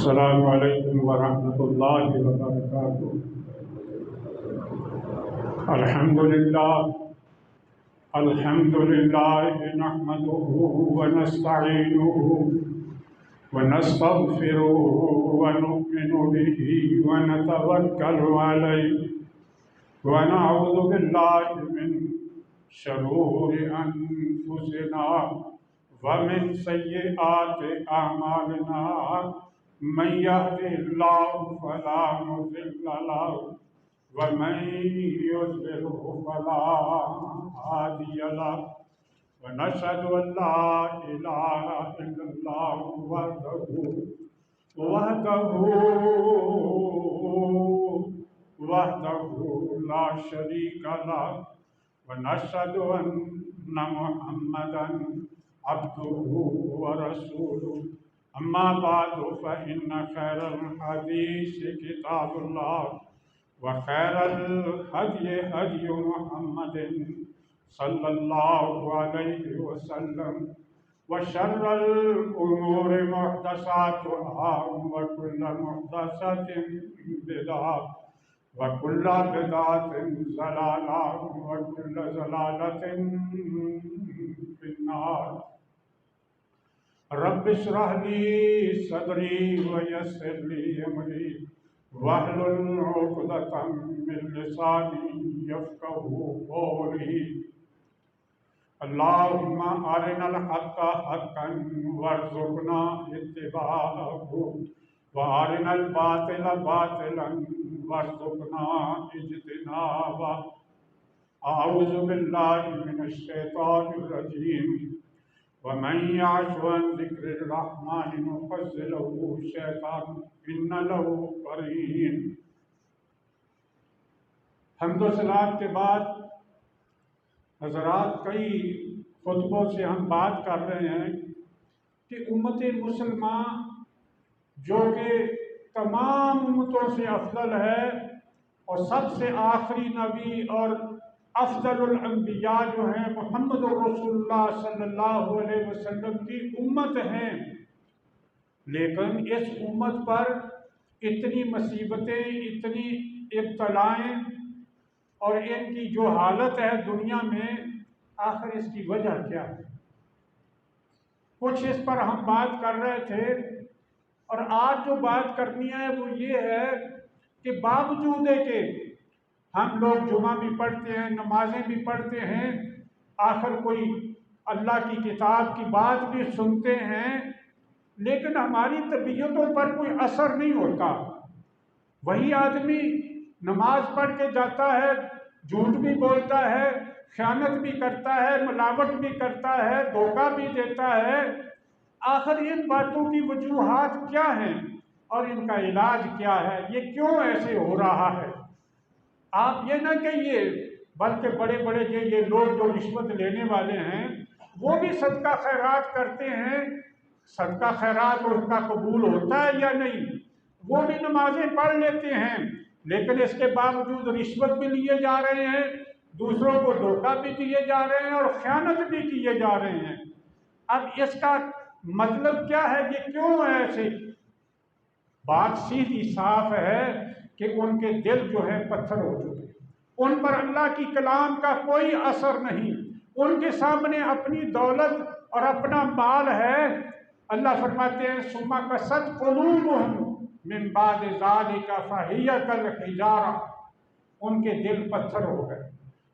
अस्सलामु अलैकुम वरहमतुल्लाहि वबरकातुहू। अल्हम्दुलिल्लाह नहमदुहू व नस्तईनुहू व नस्तगफिरुहू व नुमिनु बिही व नतवक्कलु अलैहि व नऊज़ु बिल्लाहि मिन शुरूरि अनफुसिना व मिन सय्यिआति अमालिना। मन यहदिल्लाहु फला मुज़िल्ल लहु व मन युज़्लिल्हु फला हादिय लहु व नशहदु अन ला इलाहा इल्लल्लाहु वहदहू ला शरीका लहु व नशहदु अन्न मुहम्मदन अब्दुहू व रसूलुहू। अम्मा बादु फ़इन्न खैरल हदीस किताबुल्लाह व खैरल हदी हदी मुहम्मदिन सल्लल्लाहु अलैहि वसल्लम व शर्रल उमूरि मुहदसातुहा व कुल्लु मुहदसतिन बिदअह व कुल्लु बिदअतिन ज़लालह व कुल्लु ज़लालतिन फिन्नार। रब्बि इश्रह ली सदरी व यस्सिर ली अमरी वहलुल उक़दतम मिन लिसानी यफ़क़हू क़ौली। अल्लाहुम्मा अरिनल हक़्क़ हक़्क़न वरज़ुक़ना इत्तिबाअहू व अरिनल बातिला बातिलन वरज़ुक़ना इज्तिनाबह। अऊज़ु बिल्लाहि मिनश शैतानिर रजीम। व मन यअशु अन ज़िक्रिर रहमानि नुक़य्यिज़ लहू शैतानन इन्न लहू क़रीन। हम्दो सलात के बाद हज़रात, कई खुतबों से हम बात कर रहे हैं कि उम्मत मुसलमान जो कि तमाम उम्मतों से अफजल है और सबसे आखिरी नबी और अफजलुल अंबिया जो हैं मोहम्मद रसूलुल्लाह सल्लल्लाहु अलैहि वसल्लम की उम्मत हैं, लेकिन इस उम्मत पर इतनी मुसीबतें, इतनी इब्तलाएँ और इनकी जो हालत है दुनिया में, आखिर इसकी वजह क्या है? कुछ इस पर हम बात कर रहे थे और आज जो बात करनी है वो ये है कि बावजूद है कि हम लोग जुमा भी पढ़ते हैं, नमाजें भी पढ़ते हैं, आखिर कोई अल्लाह की किताब की बात भी सुनते हैं, लेकिन हमारी तबीयतों पर कोई असर नहीं होता। वही आदमी नमाज पढ़ के जाता है, झूठ भी बोलता है, ख़यानत भी करता है, मिलावट भी करता है, धोखा भी देता है। आखिर इन बातों की वजूहात क्या हैं और इनका इलाज क्या है? ये क्यों ऐसे हो रहा है? आप ये ना कहिए, बल्कि बड़े बड़े ये लोग जो रिश्वत लेने वाले हैं वो भी सदका खैरात करते हैं। सदका खैरात उनका कबूल होता है या नहीं? वो भी नमाजें पढ़ लेते हैं, लेकिन इसके बावजूद रिश्वत भी लिए जा रहे हैं, दूसरों को धोखा भी दिए जा रहे हैं और ख़यानत भी किए जा रहे हैं। अब इसका मतलब क्या है? ये क्यों है ऐसे? बात सीधी साफ है कि उनके दिल जो है पत्थर हो चुके, उन पर अल्लाह की कलाम का कोई असर नहीं। उनके सामने अपनी दौलत और अपना माल है। अल्लाह फरमाते हैं सुम्मा कसत क़ुलूबुहुम मिन बाद ज़ालिका फ़हिय कल हिजारा। उनके दिल पत्थर हो गए,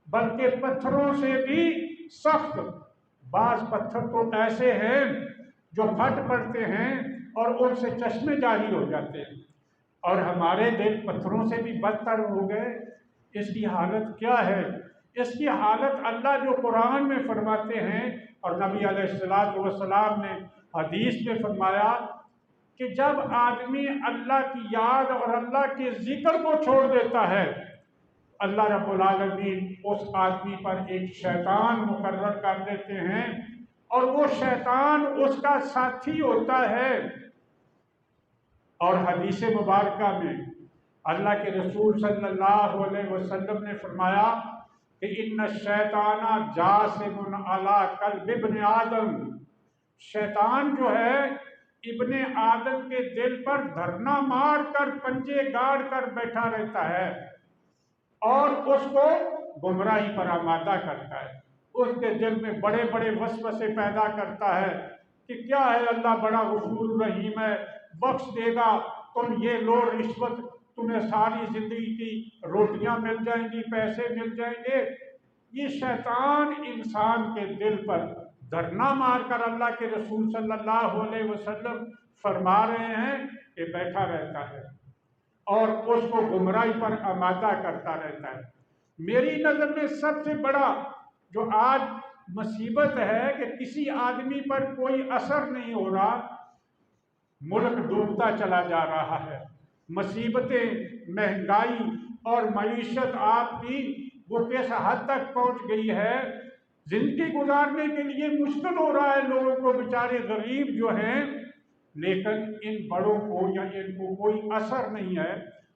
बल्कि पत्थरों से भी सख्त। बाज़ पत्थर तो ऐसे हैं जो फट पड़ते हैं और उनसे चश्मे जारी हो जाते हैं, और हमारे दिल पत्थरों से भी बदतर हो गए। इसकी हालत क्या है? इसकी हालत अल्लाह जो कुरान में फरमाते हैं और नबी अलैहिस्सलातु वस्सलाम ने हदीस में फरमाया कि जब आदमी अल्लाह की याद और अल्लाह के जिक्र को छोड़ देता है, अल्लाह रब्बुल आलमीन उस आदमी पर एक शैतान मुकर्रर कर देते हैं और वो शैतान उसका साथी होता है। और हदीस मुबारका में अल्लाह के रसूल सल्लल्लाहु अलैहि वसल्लम ने फरमाया कि इन्ना शैताना जासिमुन अला कल्बि इब्न आदम। शैतान जो है इब्ने आदम के दिल पर धरना मार कर पंजे गाड़ कर बैठा रहता है और उसको गुमराही पर आमादा करता है। उसके दिल में बड़े बड़े वसवसे पैदा करता है कि क्या है, अल्लाह बड़ा गफूर रहीम है, बख्श देगा, तुम ये लो रिश्वत, तुम्हें सारी जिंदगी की रोटियां मिल जाएंगी, पैसे मिल जाएंगे। ये शैतान इंसान के दिल पर धरना मारकर अल्लाह के रसूल सल्लल्लाहु अलैहि वसल्लम फरमा रहे हैं कि बैठा रहता है और उसको गुमराही पर आमादा करता रहता है। मेरी नज़र में सबसे बड़ा जो आज मुसीबत है कि किसी आदमी पर कोई असर नहीं हो रहा, मुल्क डूबता चला जा रहा है। मुसीबतें, महंगाई और मईशत आपकी वो किस हद तक पहुंच गई है, जिंदगी गुजारने के लिए मुश्किल हो रहा है लोगों को, बेचारे गरीब जो हैं, लेकिन इन बड़ों को या इनको कोई असर नहीं है।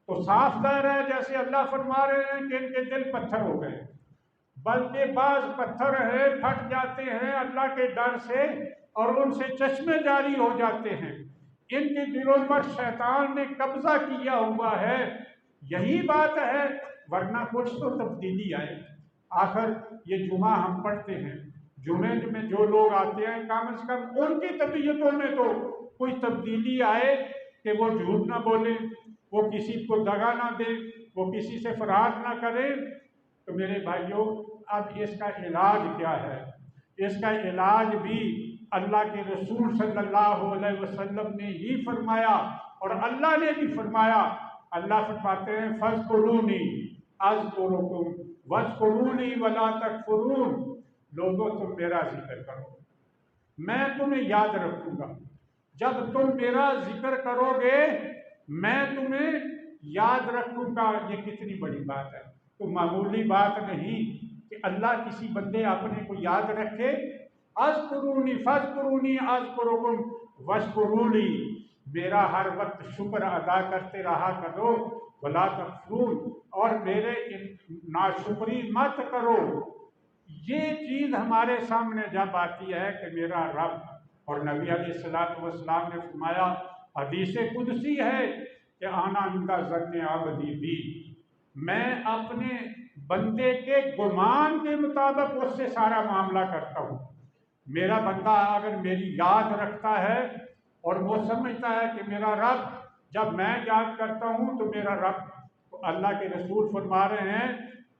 तो साफ जाहिर है, जैसे अल्लाह फरमा रहे हैं कि इनके दिल पत्थर हो गए, बल्कि बाज पत्थर है फट जाते हैं अल्लाह के डर से और उनसे चश्मे जारी हो जाते हैं। इनके दिलों पर शैतान ने कब्जा किया हुआ है। यही बात है, वरना कुछ तो तब्दीली आए। आखिर ये जुमा हम पढ़ते हैं, जुमे में जो लोग आते हैं कम से कम उनकी तबीयतों में तो कोई तब्दीली आए कि वो झूठ ना बोले, वो किसी को दगा ना दे, वो किसी से फरार ना करे। तो मेरे भाइयों, अब इसका इलाज क्या है? इसका इलाज भी अल्लाह के रसूल सल्लल्लाहु अलैहि वसल्लम ने ही फरमाया और अल्लाह ने भी फरमाया। अल्लाह फरमाते हैं फज़कुरूनी अज़कुरुकुम वज़कुरूनी वला तकफुरून। लोगों, तुम मेरा जिक्र करो, मैं तुम्हें याद रखूंगा। जब तुम मेरा जिक्र करोगे मैं तुम्हें याद रखूंगा। ये कितनी बड़ी बात है, तो मामूली बात नहीं कि अल्लाह किसी बंदे अपने को याद रखे। अज़कुरूनी फज़कुरूनी अज़कुरुकुम वज़कुरूनी, मेरा हर वक्त शुक्र अदा करते रहा करो, वला तकफुरून, और मेरे नाशुक्री मत करो। ये चीज़ हमारे सामने जब आती है कि मेरा रब, और नबी अलैहिस्सलातु वस्सलाम ने फरमाया, हदीस कुदसी है कि आना इनका ज़न्ने आबदी भी, मैं अपने बंदे के गुमान के मुताबिक उससे सारा मामला करता हूँ। मेरा बंदा अगर मेरी याद रखता है और वो समझता है कि मेरा रब, जब मैं याद करता हूँ तो मेरा रब, तो अल्लाह के रसूल फरमा रहे हैं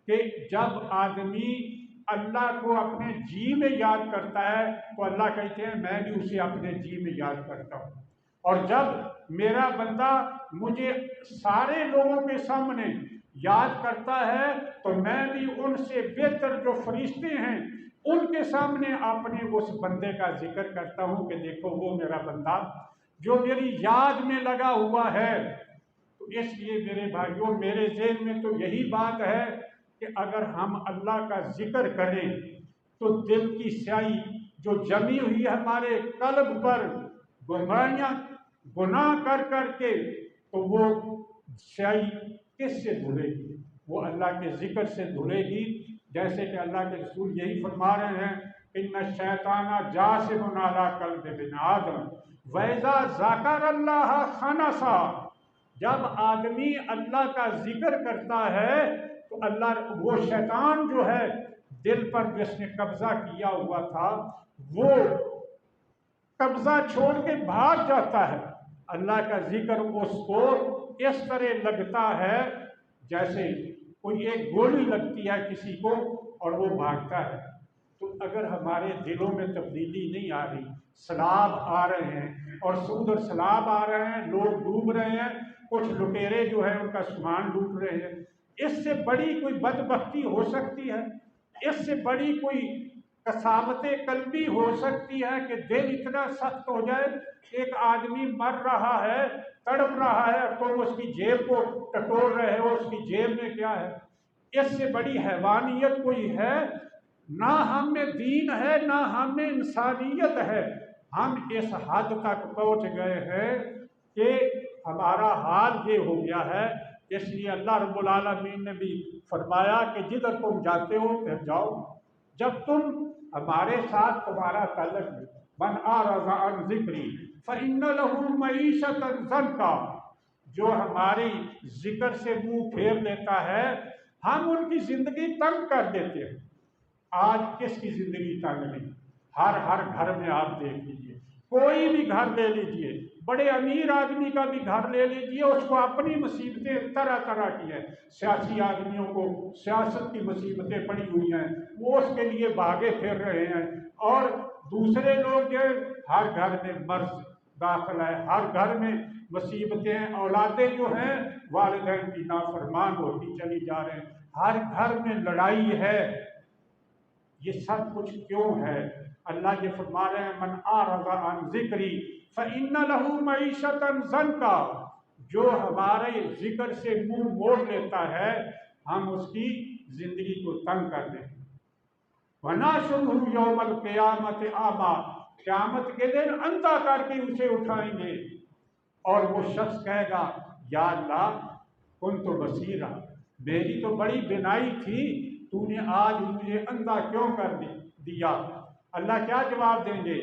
कि जब आदमी अल्लाह को अपने जी में याद करता है तो अल्लाह कहते हैं मैं भी उसे अपने जी में याद करता हूँ। और जब मेरा बंदा मुझे सारे लोगों के सामने याद करता है तो मैं भी उनसे बेहतर जो फरिश्ते हैं उनके सामने अपने उस बंदे का जिक्र करता हूँ कि देखो वो मेरा बंदा जो मेरी याद में लगा हुआ है। तो इसलिए मेरे भाइयों, मेरे ज़हन में तो यही बात है कि अगर हम अल्लाह का जिक्र करें तो दिल की स्याही जो जमी हुई है हमारे कल्ब पर, गुमराहियाँ गुनाह कर कर के, तो वो स्याही किससे धुलेगी? वो अल्लाह के जिक्र से धुलेगी। जैसे कि अल्लाह के रसूल यही फरमा रहे हैं, इन्ना शैताना जासिमुन अला क़ल्बि बिन आदम वैज़ा ज़करल्लाह खनसा। जब आदमी अल्लाह का जिक्र करता है तो अल्लाह, वो शैतान जो है दिल पर जिसने कब्जा किया हुआ था वो कब्जा छोड़ के भाग जाता है। अल्लाह का जिक्र उसको इस तरह लगता है जैसे कोई एक गोली लगती है किसी को और वो भागता है। तो अगर हमारे दिलों में तब्दीली नहीं आ रही, सैलाब आ रहे हैं और उधर सैलाब आ रहे हैं, लोग डूब रहे हैं, कुछ लुटेरे जो है उनका सामान लूट रहे हैं, इससे बड़ी कोई बदबख्ती हो सकती है? इससे बड़ी कोई कसावत कल्बी हो सकती है कि दिल इतना सख्त हो जाए? एक आदमी मर रहा है, तड़प रहा है, तो उसकी जेब को टटोल रहे हो, उसकी जेब में क्या है? इससे बड़ी हैवानियत कोई है? ना हम में दीन है, ना हम में इंसानियत है। हम इस हद तक पहुंच गए हैं कि हमारा हाल ये हो गया है। इसलिए अल्लाह रब्बुल आलमीन ने भी फरमाया कि जिधर तुम जाते हो फिर जाओ। जब तुम हमारे साथ तुम्हारा ताल्लुक, मन आरज़ा अन ज़िक्री, फ़इन्न लहू मईशतन ज़ंका, जो हमारी जिक्र से मुंह फेर लेता है हम उनकी जिंदगी तंग कर देते हैं। आज किसकी जिंदगी तंग नहीं? हर घर में आप देख लीजिए, कोई भी घर ले लीजिए, बड़े अमीर आदमी का भी घर ले लीजिए, उसको अपनी मुसीबतें तरह तरह की हैं। सियासी आदमियों को सियासत की मुसीबतें पड़ी हुई हैं, वो उसके लिए भागे फिर रहे हैं। और दूसरे लोग जो हर घर में मर्ज दाखिल है, हर घर में मुसीबतें, औलादें जो हैं वालिदैन की नाफरमान होती चली जा रहे हैं, हर घर में लड़ाई है। ये सब कुछ क्यों है? अल्लाह ये फरमा रहे हैं, मन आरज़ा अन ज़िक्री फ़इन्न लहू मईशतन ज़ंका, जो हमारे जिक्र से मुंह मोड़ लेता है हम उसकी जिंदगी को तंग कर दें। वनाशुरहु यौमल क़ियामत आमा, क़यामत के दिन अंधा करके उसे उठाएंगे और वो शख्स कहेगा, या अल्लाह कुन्तु बसीरा, मेरी तो बड़ी बिनाई थी, तूने आज मुझे अंधा क्यों कर दिया? अल्लाह क्या जवाब देंगे?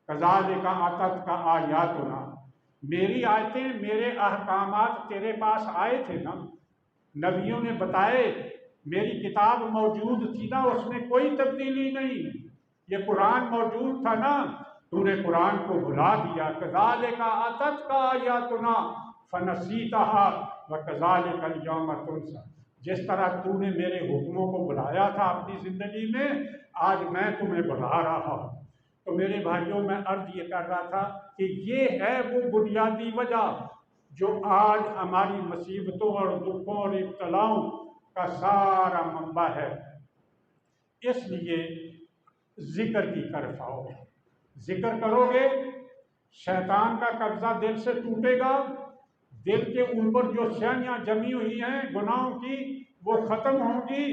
कज़ालिका अततका आयातुना, मेरी आयतें, मेरे अहकामात तेरे पास आए थे ना, नबियों ने बताए, मेरी किताब मौजूद थी ना, उसमें कोई तब्दीली नहीं, ये कुरान मौजूद था ना, तूने कुरान को भुला दिया। कज़ालिका अततका आयातुना फनसीतहा व कज़ालिकल यौम तुनसा, जिस तरह तूने मेरे हुक्मों को बुलाया था अपनी ज़िंदगी में, आज मैं तुम्हें बुला रहा हूँ। तो मेरे भाइयों, मैं अर्ज ये कर रहा था कि ये है वो बुनियादी वजह जो आज हमारी मुसीबतों और दुखों और इब्तलाओं का सारा मंबा है। इसलिए जिक्र की तरफ आओ, जिक्र करोगे, शैतान का कब्जा दिल से टूटेगा, दिल के ऊपर जो स्याहियाँ जमी हुई हैं गुनाहों की वो ख़त्म होंगी,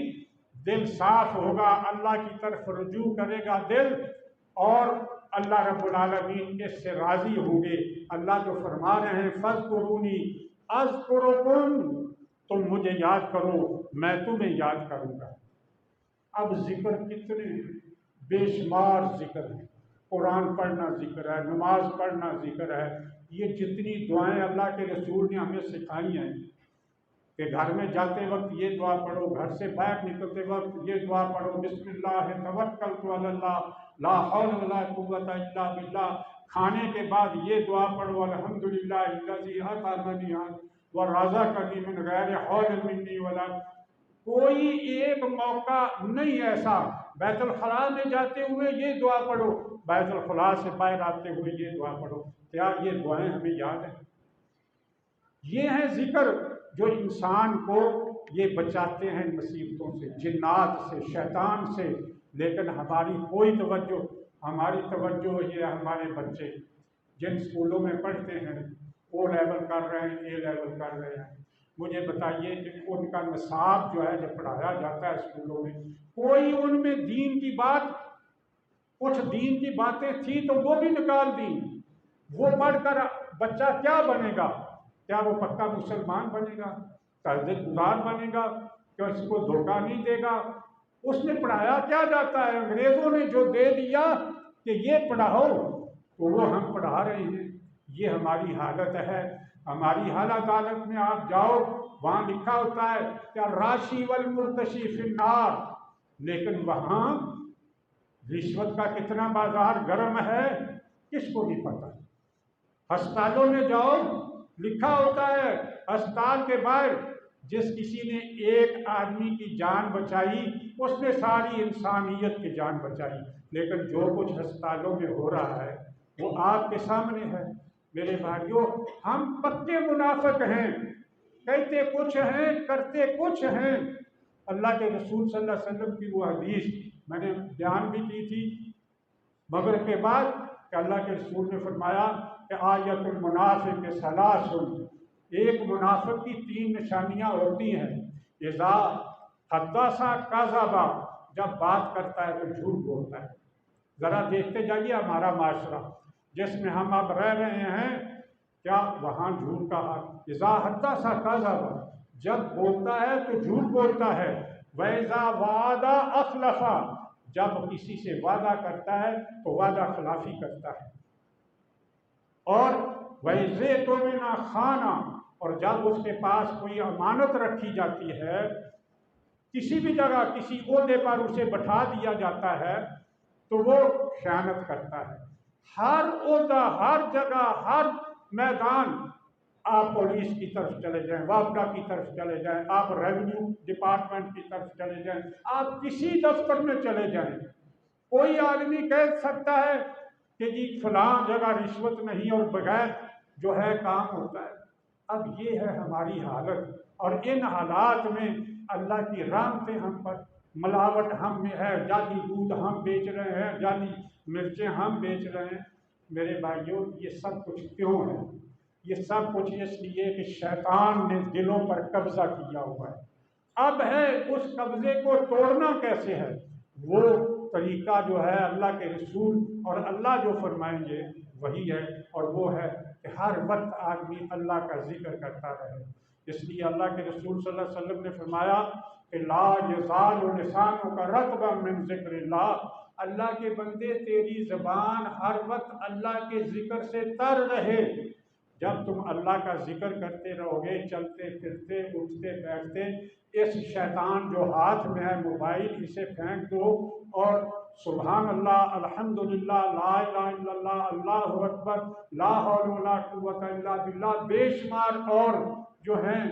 दिल साफ होगा, अल्लाह की तरफ रुजू करेगा दिल, और अल्लाह रब्बुल आलमीन इससे राज़ी होंगे। अल्लाह तो फरमा रहे हैं, फ़ज़कुरूनी अज़कुरुकुम, तुम मुझे याद करो मैं तुम्हें याद करूँगा। अब जिक्र कितने बेशुमार जिक्र है, कुरान पढ़ना जिक्र है, नमाज पढ़ना जिक्र है, ये जितनी दुआएं अल्लाह के रसूल ने हमें सिखाई हैं कि घर में जाते वक्त ये दुआ पढ़ो, घर से बाहर निकलते वक्त ये दुआ पढ़ो, बिस्मिल्लाह तवक्कलतु अलल्लाह ला हौला वला कुव्वता इल्ला बिल्लाह, खाने के बाद ये दुआ पढ़ो, अल्हम्दुलिल्लाह अल्लज़ी अतअमनी व रज़क़नी मिन गैरि हौल मिन्नी वला। कोई एक मौका नहीं ऐसा, बैतुल खला में जाते हुए ये दुआ पढ़ो, बैतुल खला से बाहर आते हुए ये दुआ पढ़ो। क्या ये दुआएं हमें याद हैं? ये है जिक्र जो इंसान को ये बचाते हैं मुसीबतों से, जिन्नात से, शैतान से। लेकिन हमारी कोई तवज्जो, हमारी तवज्जो ये हमारे बच्चे जिन स्कूलों में पढ़ते हैं, ओ लेवल कर रहे हैं, ए लेवल कर रहे हैं, मुझे बताइए कि उनका निसाब जो है जब पढ़ाया जाता है स्कूलों में, कोई उनमें दीन की बात, कुछ दीन की बातें थी तो वो भी निकाल दी। वो पढ़कर बच्चा क्या बनेगा? क्या वो पक्का मुसलमान बनेगा, तहज़्ज़ुदगुज़ार बनेगा, क्या इसको धोखा नहीं देगा? उसने पढ़ाया क्या जाता है? अंग्रेज़ों ने जो दे दिया कि ये पढ़ाओ तो वो हम पढ़ा रहे हैं। ये हमारी हालत है। हमारी हालत में आप जाओ, वहाँ लिखा होता है क्या राशि वल मुर्तशी फिन्नार, लेकिन वहाँ रिश्वत का कितना बाजार गर्म है किसको नहीं पता। अस्पतालों में जाओ, लिखा होता है अस्पताल के बाहर, जिस किसी ने एक आदमी की जान बचाई उसने सारी इंसानियत की जान बचाई। लेकिन जो कुछ अस्पतालों में हो रहा है वो आपके सामने है। मेरे भाइयों, हम पक्के मुनाफिक हैं, कहते कुछ हैं करते कुछ हैं। अल्लाह के रसूल सल्लल्लाहु अलैहि वसल्लम की वो हदीस मैंने बयान भी की थी मगरिब के बाद कि अल्लाह के रसूल ने फरमाया कि आयतुल मुनाफिक सलासुन, एक मुनाफिक की 3 निशानियाँ होती हैं। इज़ा हद्दसा कज़बा, जब बात करता है तो झूठ बोलता है। ज़रा देखते जाइए हमारा माशरा जिसमें हम अब रह रहे हैं, क्या वहाँ झूठ का हाथ। इज़ा हद्दसा कज़बा, जब बोलता है तो झूठ बोलता है। वइज़ा वादा अखलफा, जब किसी से वादा करता है तो वादा खिलाफी करता है। और वैसे तो में ना खाना, और जब उसके पास कोई अमानत रखी जाती है, किसी भी जगह किसी ओहदे पर उसे बैठा दिया जाता है तो वो खयानत करता है। हर ओहदा, हर जगह, हर मैदान, आप पुलिस की तरफ चले जाएं, वापडा की तरफ चले जाएं, आप रेवेन्यू डिपार्टमेंट की तरफ चले जाएं, आप किसी दफ्तर में चले जाएं, कोई आदमी कह सकता है कि जी फलां जगह रिश्वत नहीं और बगैर जो है काम होता है। अब ये है हमारी हालत, और इन हालात में अल्लाह की रहमतें हम पर, मिलावट हम में है, जाली दूध हम बेच रहे हैं, जाली मिर्चें हम बेच रहे हैं। मेरे भाइयों, ये सब कुछ क्यों है? ये सब कुछ इसलिए कि शैतान ने दिलों पर कब्जा किया हुआ है। अब है उस कब्जे को तोड़ना कैसे है? वो तरीका जो है अल्लाह के रसूल और अल्लाह जो फरमाएंगे वही है, और वो है कि हर वक्त आदमी अल्लाह का जिक्र करता रहे। इसलिए अल्लाह के रसूल सल्लल्लाहु अलैहि वसल्लम ने फरमाया कि ला यज़ालु लिसानु का रत्बम मिन ज़िक्रिल्लाह, अल्लाह के बंदे तेरी ज़बान हर वक्त अल्लाह के जिक्र से तर रहे। जब तुम अल्लाह का जिक्र करते रहोगे, चलते फिरते उठते बैठते, इस शैतान जो हाथ में है मोबाइल, इसे फेंक दो और सुभान अल्लाह, अल्हम्दुलिल्लाह, ला इलाहा इल्लल्लाह, अल्लाहु अकबर, ला हौला वला कुव्वता इल्ला बिल्लाह, बेशुमार और जो हैं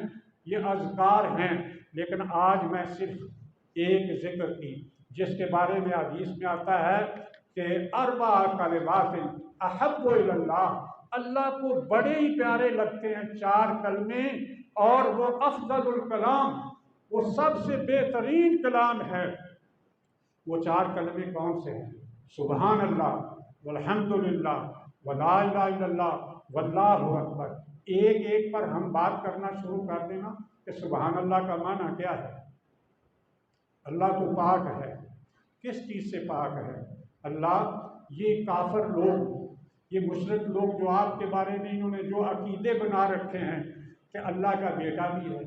ये अज़कार हैं। लेकिन आज मैं सिर्फ एक जिक्र की, जिसके बारे में हदीस में आता है कि अरबा कलिमातिन अहब्बु इलल्लाह, अल्लाह को बड़े ही प्यारे लगते हैं 4 कलमे, और वो अफजलुल कलाम, वो सबसे बेहतरीन कलाम है। वो 4 कलमे कौन से हैं? सुभान अल्लाह, वल्हम्दुलिल्लाह, वला इलाहा इल्लल्लाह, वल्लाहु अकबर। एक एक पर हम बात करना शुरू कर देना कि सुभान अल्लाह का माना क्या है। अल्लाह तो पाक है, किस चीज़ से पाक है? अल्लाह, ये काफिर लोग, ये मुशरिक लोग जो आपके बारे में इन्होंने जो अकीदे बना रखे हैं कि अल्लाह का बेटा भी है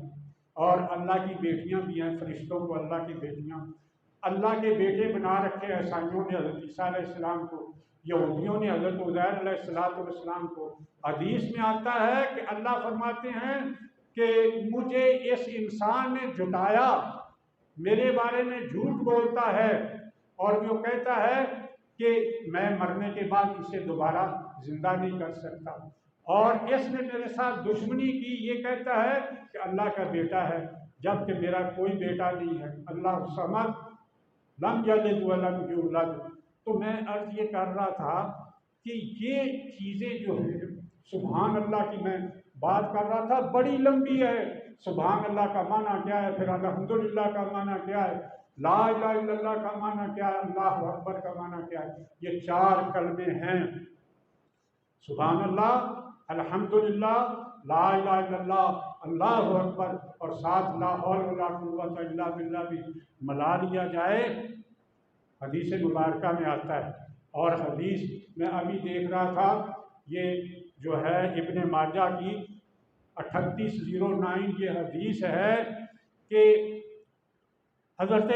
और अल्लाह की बेटियां भी हैं, फरिश्तों को अल्लाह की बेटियां, अल्लाह के बेटे बना रखे हैं। ईसाइयों ने हज़रत ईसा अलैहिस्सलाम को, यहूदियों ने हज़रत उज़ैर अलैहिस्सलाम को। हदीस में आता है कि अल्लाह फरमाते हैं कि मुझे इस इंसान ने जुटाया, मेरे बारे में झूठ बोलता है और वो कहता है कि मैं मरने के बाद इसे दोबारा जिंदा नहीं कर सकता, और इसने मेरे साथ दुश्मनी की, ये कहता है कि अल्लाह का बेटा है, जबकि मेरा कोई बेटा नहीं है। अल्लाह समद, लम यलिद वलम यूलद। तो मैं अर्ज ये कर रहा था कि ये चीज़ें जो है, सुभान अल्लाह की मैं बात कर रहा था, बड़ी लंबी है। सुभान अल्लाह का माना क्या है, फिर अल्हम्दुलिल्लाह का माना क्या है, ला इलाहा इल्लल्लाह का माना क्या है, अल्लाहु अकबर का माना क्या है। ये 4 कलमे हैं, सुभान अल्लाह, अल्हम्दुलिल्लाह, ला इलाहा इल्लल्लाह, अल्लाहु अकबर, और साथ ला हौला वला कुव्वता इल्ला बिल्लाह भी मिला लिया जाए। हदीस मुबारका में आता है, और हदीस में अभी देख रहा था, ये जो है इब्ने माजा की 3809 ये हदीस है कि हज़रत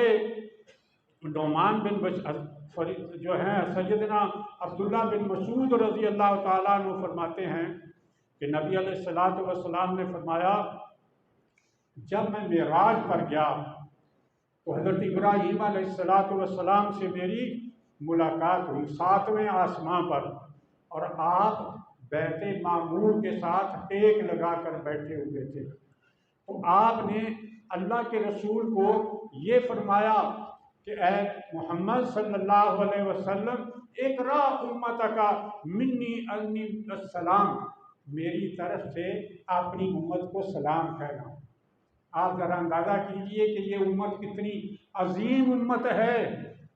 नोमान बिन जो हैं सैयदना अब्दुल्ला बिन मसूद रज़ी अल्लाह ताला अन्हु फरमाते हैं कि नबी अलैहिस्सलातु वस्सलाम ने फरमाया, जब मैं मेराज पर गया तो हज़रत इब्राहीम अलैहिस्सलातु वस्सलाम से मेरी मुलाकात हुई 7वें आसमां पर, और आप बैते मामूर के साथ टेक लगाकर बैठे हुए थे। तो आपने अल्लाह के रसूल को ये फरमाया कि ए मोहम्मद सल्लल्लाहु अलैहि वसल्लम, इकरा उम्मतका मिन्नी अन्नी अस्सलाम, मेरी तरफ से अपनी उम्मत को सलाम कहना। आप ज़रा अंदाज़ा कीजिए कि ये उम्मत कितनी अजीम उम्मत है,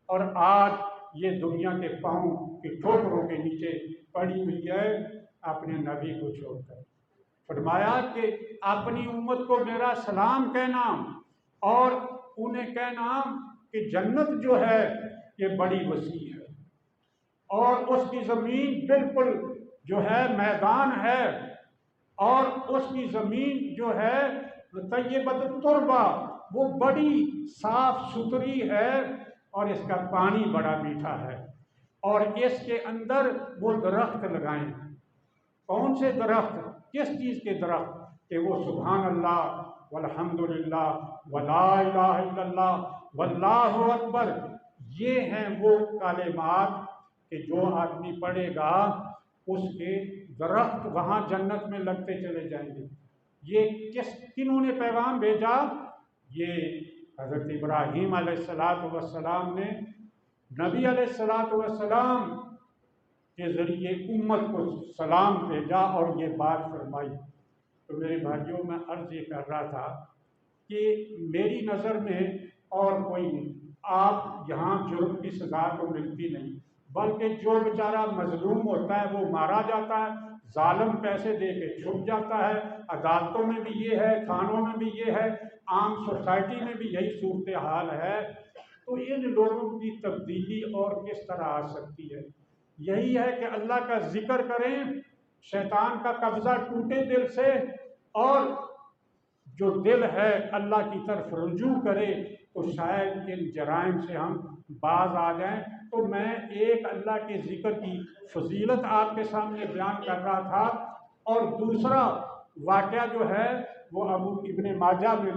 और आज ये दुनिया के पाँव की ठोकरों के नीचे पड़ी हुई है अपने नबी को छोड़कर। फरमाया कि अपनी उम्मत को मेरा सलाम कहना, और उन्हें कहना कि जन्नत जो है ये बड़ी वसी है, और उसकी ज़मीन बिल्कुल जो है मैदान है, और उसकी ज़मीन जो है तय्यबत तुरबा, वो बड़ी साफ सुथरी है, और इसका पानी बड़ा मीठा है, और इसके अंदर वो दरख्त लगाएं। कौन से दरख्त, किस चीज़ के दरख्त, कि वो सुभान अल्लाह वल्हम्दुलिल्लाह वला इलाहा इल्लल्लाह वल्लाहु अकबर, ये हैं वो कलिमात कि जो आदमी पढ़ेगा उसके दरख्त वहाँ जन्नत में लगते चले जाएंगे। ये किन्होंने पैगाम भेजा? ये हज़रत इब्राहीम अलैहिस्सलातु वस्सलाम ने नबी अलैहिस्सलातु वस्सलाम के ज़रिए उम्मत को सलाम भेजा और ये बात फरमाई। तो मेरे भाइयों, मैं अर्ज़ ये कर रहा था कि मेरी नज़र में और कोई नहीं, आप यहाँ जुर्म की सज़ा तो मिलती नहीं, बल्कि जो बेचारा मजलूम होता है वो मारा जाता है, जालिम पैसे दे के छुप जाता है। अदालतों में भी ये है, थानों में भी ये है, आम सोसाइटी में भी यही सूरत हाल है। तो इन लोगों की तब्दीली और किस तरह आ सकती है? यही है कि अल्लाह का जिक्र करें, शैतान का कब्जा टूटे दिल से, और जो दिल है अल्लाह की तरफ रुजू करे, तो शायद इन जराइम से हम बाज आ जाएं। तो मैं एक अल्लाह के जिक्र की फजीलत आपके सामने बयान कर रहा था, और दूसरा वाक़या जो है वो अबू इब्ने माजा में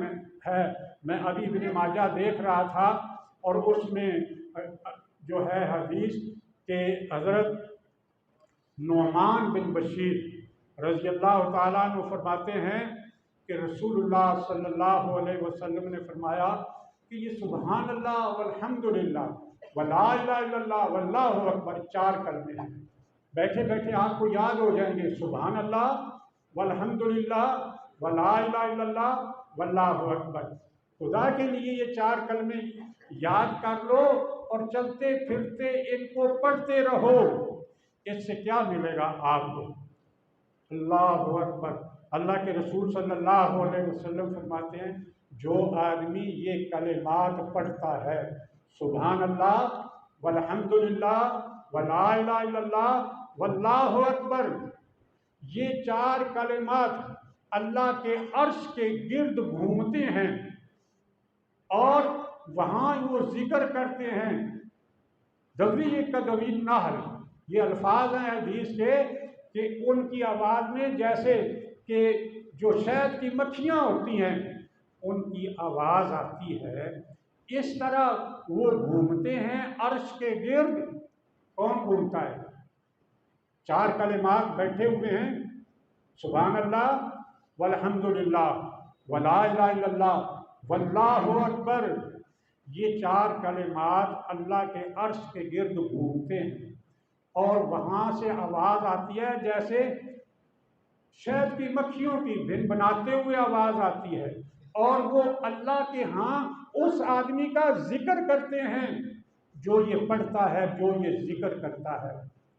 है। मैं अभी इब्ने माजा देख रहा था, और उसमें जो है हदीस के हज़रत नुअमान बिन बशीर रज़ी अल्लाह ताला अन्हु फरमाते हैं कि रसूलुल्लाह सल्लल्लाहु अलैहि वसल्लम ने फरमाया कि ये सुभान अल्लाह वल्हम्दुलिल्लाह वला इलाहा इल्लल्लाह वल्लाहु अकबर 4 कलमे हैं। बैठे बैठे आपको याद हो जाएंगे, सुभान अल्लाह वल्हम्दुलिल्लाह वला इलाहा इल्लल्लाह वल्लाहु अकबर। खुदा के लिए ये 4 कलमे याद कर लो और चलते फिरते इनको पढ़ते रहो। इससे क्या मिलेगा आपको? अल्लाहु अकबर। अल्लाह के रसूल सल्लल्लाहु अलैहि वसल्लम फरमाते हैं, जो आदमी ये कलिमात पढ़ता है, सुभान अल्लाह वल्हम्दुलिल्लाह वला इलाहा इल्लल्लाह वल्लाहु अकबर, ये 4 कलिमात अल्लाह के अर्श के गिर्द घूमते हैं और वहाँ वो जिक्र करते हैं। दवी का दवी नाहल, ये अल्फाज हैं हदीस के कि उनकी आवाज़ में जैसे कि जो शहद की मक्खियाँ होती हैं उनकी आवाज़ आती है, इस तरह वो घूमते हैं अर्श के गिर्द। कौन घूमता है? 4 कलिमात बैठे हुए हैं, सुभान अल्लाह वल्हम्दुलिल्लाह वला इलाहा इल्लल्लाह वल्लाहु अकबर। ये 4 कलिमात अल्लाह के अर्श के गिर्द घूमते हैं और वहाँ से आवाज़ आती है जैसे शहद की मक्खियों की भिन बनाते हुए आवाज़ आती है, और वो अल्लाह के यहाँ उस आदमी का जिक्र करते हैं जो ये पढ़ता है, जो ये जिक्र करता है।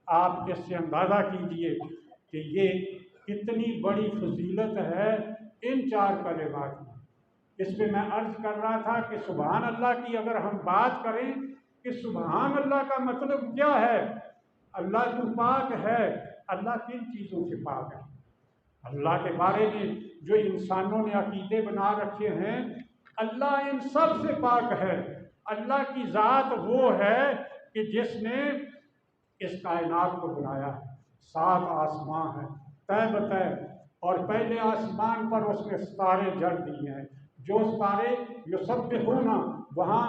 आप इससे अंदाज़ा कीजिए कि ये कितनी बड़ी फजीलत है इन 4 कलिमात में। इस पर मैं अर्ज़ कर रहा था कि सुभान अल्लाह की अगर हम बात करें कि सुभान अल्लाह का मतलब क्या है, अल्लाह तो पाक है। अल्लाह किन चीज़ों से पाक है? अल्लाह के बारे में जो इंसानों ने अकीदे बना रखे हैं, अल्लाह इन सब से पाक है। अल्लाह की ज़ात वो है कि जिसने इस कायनात को बनाया है। 7 आसमां हैं तय बतय, और पहले आसमान पर उसने सितारे जड़ दिए हैं। जो सितारे युसब्बिहूना वहाँ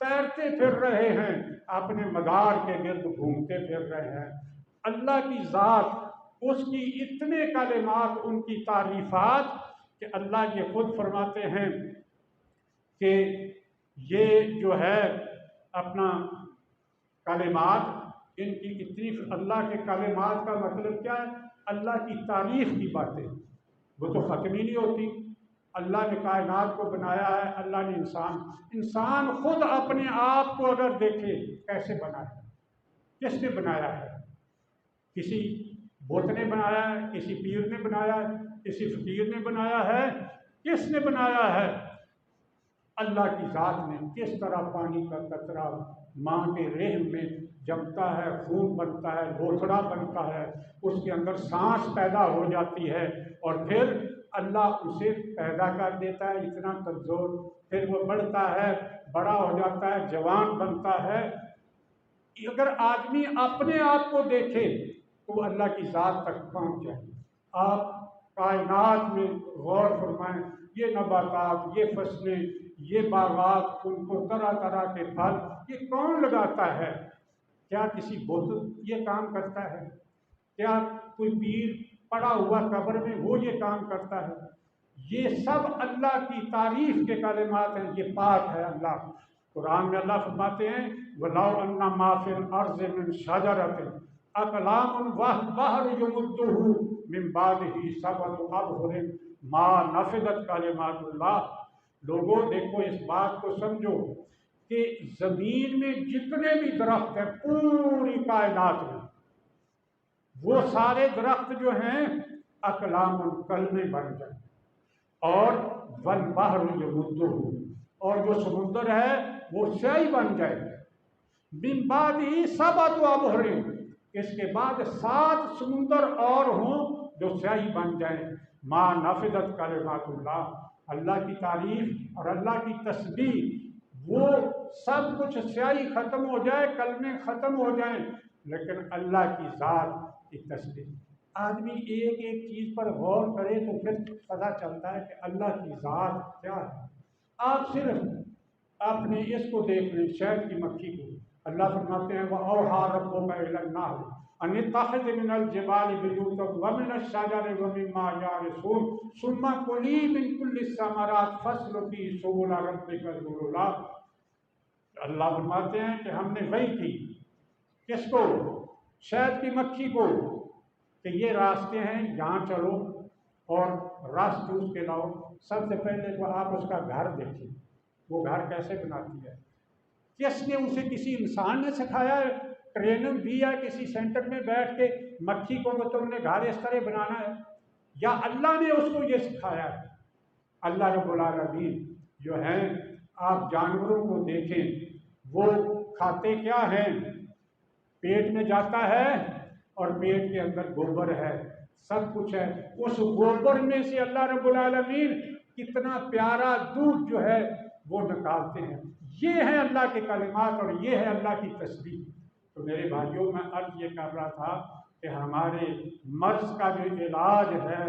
तैरते फिर रहे हैं, अपने मदार के गिर्द घूमते फिर रहे हैं। अल्लाह की ज़ात, उसकी इतने कलिमात, उनकी तारीफ़ात कि अल्लाह ये खुद फरमाते हैं कि ये जो है अपना कलिमात, इनकी इतनी, अल्लाह के कलिमात का मतलब क्या है? अल्लाह की तारीफ़ की बातें, वो तो ख़त्म ही नहीं होती। अल्लाह ने कायनात को बनाया है, अल्लाह ने इंसान खुद अपने आप को अगर देखे कैसे बनाया, किसने बनाया है? किसी बुत ने बनाया है, किसी पीर ने बनाया है, किसी फ़कीर ने बनाया है? किसने बनाया है? अल्लाह की ज़ात ने। किस तरह पानी का कतरा माँ के रहम में जमता है, खून बनता है, लोथड़ा बनता है, उसके अंदर सांस पैदा हो जाती है, और फिर अल्लाह उसे पैदा कर देता है इतना कमज़ोर, फिर वो बढ़ता है, बड़ा हो जाता है, जवान बनता है। अगर आदमी अपने आप को देखे तो अल्लाह की ज़ात तक पहुँच जाए। आप कायनात में गौर फरमाएं, ये नबातात, ये फसलें, ये बागात, उनको तरह तरह के फल, ये कौन लगाता है? क्या किसी बुत ये काम करता है? क्या कोई पीर पड़ा हुआ कब्र में वो ये काम करता है? ये सब अल्लाह की तारीफ के कलिमात हैं, ये पाक है अल्लाह। कुरान में अल्लाह फरमाते हैं, वलाउ अन्ना मा फिल अर्ज़ि मिन शजरतिन अक़लामुन वह बहर यमुद्दुहु मिन बादिही सबअतु अबहुरिन मा नफ़िदत कलिमातुल्लाह। लोगों देखो, इस बात को समझो कि ज़मीन में जितने भी दरख्त हैं पूरी कायनात में, वो सारे दरख्त जो हैं अक़लामुन कलमे बन जाए, और वन बहर यमुद्दुहु, और जो समुद्र है वो स्याही बन जाए। बिन बाद ही सबअतु अबहुरिन, इसके बाद 7 समुंदर और हों जो स्याही बन जाए। माँ नफ़िदत कलिमातुल्लाह, अल्लाह की तारीफ और अल्लाह की तस्बीह, वो सब कुछ स्याही ख़त्म हो जाए, कलमे ख़त्म हो जाए, लेकिन अल्लाह की ज़ात की तस्बीह। आदमी एक एक चीज़ पर गौर करे तो फिर पता चलता है कि अल्लाह की ज़ात क्या है। आप सिर्फ अपने इसको देख लें, शहद की मक्खी को। अल्लाह फरमाते हैं, वह औहा रब्बुका इलन नहल अन इत्तखिज़ मिनल जिबालि बुयूतन व मिनश शजरि व मिम्मा यारिसून सुम्मा कुली मिन कुल्लि समरात फस्लुकी सुबुल रब्बिका ज़ुलुला। अल्लाह फरमाते हैं कि हमने वही की, किसको? शहद की मक्खी को, कि ये रास्ते हैं, यहाँ चलो और रस चूस के लाओ। सबसे पहले तो आप उसका घर देखिए, वो घर कैसे बनाती है। किसने उसे? किसी इंसान ने सिखाया है, ट्रेनिंग दी है किसी सेंटर में बैठ के, मक्खी को तुमने घर इस तरह बनाना है, या अल्लाह ने उसको ये सिखाया है? अल्लाह रब्बुल आलमीन जो हैं, आप जानवरों को देखें, वो खाते क्या हैं? पेट में जाता है और पेट के अंदर गोबर है, सब कुछ है। उस गोबर में से अल्लाह रब्बुल आलमीन कितना प्यारा दूध जो है वो निकालते हैं। ये है अल्लाह के कलिमात और ये है अल्लाह की तस्बीह। तो मेरे भाइयों, मैं अर्ज ये कर रहा था कि हमारे मर्ज का जो इलाज है,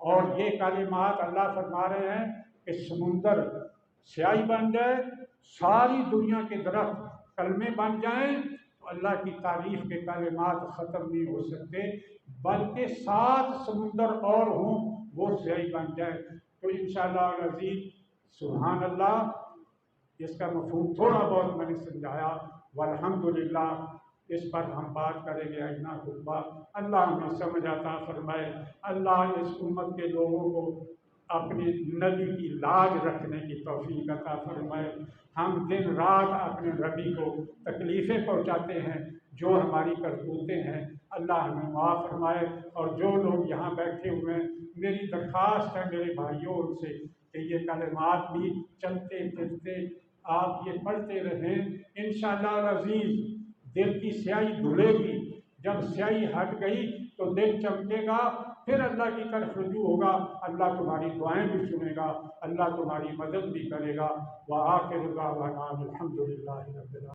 और ये कलिमात अल्लाह फरमा रहे हैं कि समुंदर स्याही बन जाए, सारी दुनिया के दरख्त कलमे बन जाएं, तो अल्लाह की तारीफ के कलिमात ख़त्म नहीं हो सकते, बल्कि 7 समुंदर और हों वो स्याही बन जाए। तो इंशाअल्लाह अज़ीज़, सुभान अल्लाह, इसका मफ़हूम थोड़ा बहुत मैंने समझाया। वल्हम्दुलिल्लाह, इस पर हम बात करेंगे अगला खुतबा। अल्लाह हमें समझ अता फरमाए। अल्लाह इस उम्मत के लोगों को अपने नबी की लाज रखने की तौफीक अता फरमाए। हम दिन रात अपने नबी को तकलीफ़ें पहुँचाते हैं, जो हमारी करतूतें हैं, अल्लाह हमें माफ़ फरमाए। और जो लोग यहाँ बैठे हुए हैं, मेरी दरख्वास्त है मेरे भाइयों उनसे कि ये कलिमात भी चलते फिरते आप ये पढ़ते रहें। इंशाअल्लाह अज़ीज़, दिल की स्याही धुलेगी, जब स्याही हट गई तो दिल चमकेगा, फिर अल्लाह की तरफ रुजू होगा। अल्लाह तुम्हारी दुआएं भी सुनेगा, अल्लाह तुम्हारी मदद भी करेगा। व आखिर दावाना अल्हम्दुलिल्लाहि रब्बिल आलमीन।